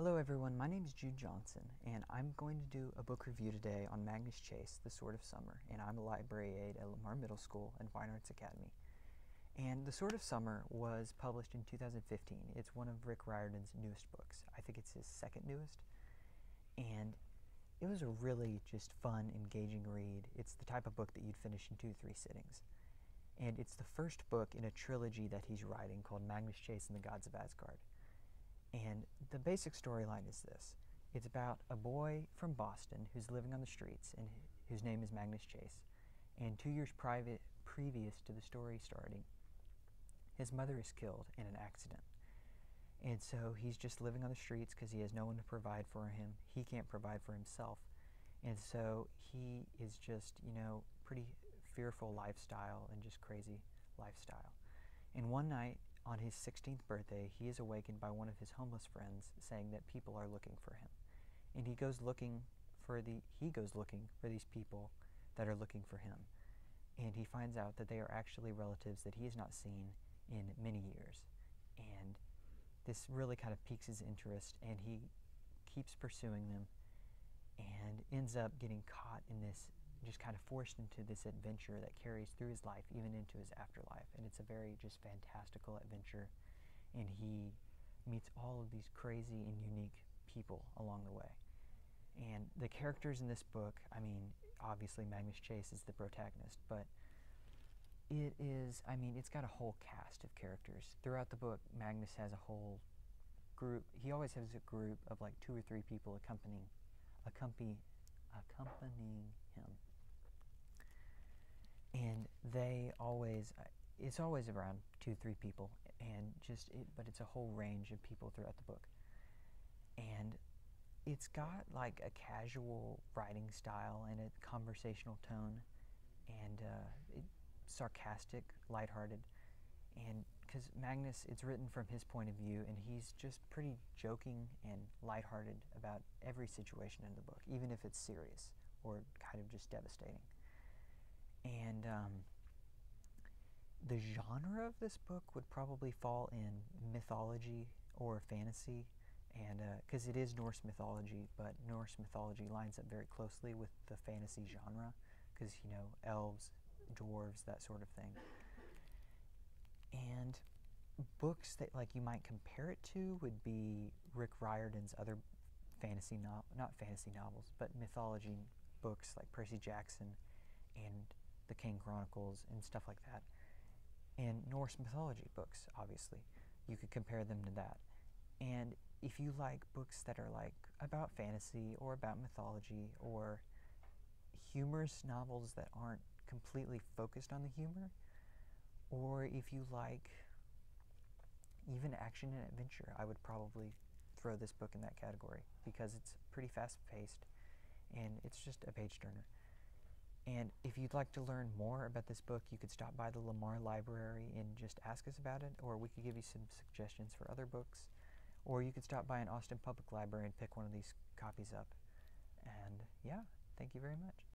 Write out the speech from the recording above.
Hello everyone, my name is Jude Johnson, and I'm going to do a book review today on Magnus Chase, The Sword of Summer, and I'm a library aide at Lamar Middle School and Fine Arts Academy. And The Sword of Summer was published in 2015. It's one of Rick Riordan's newest books. I think it's his second newest, and it was a really just fun, engaging read. It's the type of book that you'd finish in 2-3 sittings. And it's the first book in a trilogy that he's writing called Magnus Chase and the Gods of Asgard. And the basic storyline is this. It's about a boy from Boston who's living on the streets and whose name is Magnus Chase. And 2 years previous to the story starting, his mother is killed in an accident. And so he's just living on the streets because he has no one to provide for him. He can't provide for himself. And so he is just, pretty fearful lifestyle and just crazy lifestyle. And one night, on his 16th birthday, he is awakened by one of his homeless friends saying that people are looking for him. And he goes looking for these people that are looking for him. And he finds out that they are actually relatives that he has not seen in many years. And this really kind of piques his interest, and he keeps pursuing them and ends up getting caught in this, just kind of forced into this adventure that carries through his life, even into his afterlife. And it's a very just fantastical adventure, and he meets all of these crazy and unique people along the way. And the characters in this book, obviously Magnus Chase is the protagonist, but it's got a whole cast of characters. Throughout the book, Magnus has a whole group. He always has a group of like 2 or 3 people accompanying him. And it's always around 2-3 people, and but it's a whole range of people throughout the book. And it's got like a casual writing style and a conversational tone, and it's sarcastic, lighthearted, and because Magnus, it's written from his point of view, and he's just pretty joking and lighthearted about every situation in the book, even if it's serious or kind of just devastating. And the genre of this book would probably fall in mythology or fantasy, and because it is Norse mythology, but Norse mythology lines up very closely with the fantasy genre, because elves, dwarves, that sort of thing. And books that you might compare it to would be Rick Riordan's other not fantasy novels, but mythology books like Percy Jackson and the King Chronicles and stuff like that. And Norse mythology books, obviously. You could compare them to that. And if you like books that are like about fantasy or about mythology, or humorous novels that aren't completely focused on the humor, or if you like even action and adventure, I would probably throw this book in that category, because it's pretty fast-paced and it's just a page-turner. And if you'd like to learn more about this book, you could stop by the Lamar Library and just ask us about it, or we could give you some suggestions for other books, or you could stop by an Austin Public Library and pick one of these copies up. And yeah, thank you very much.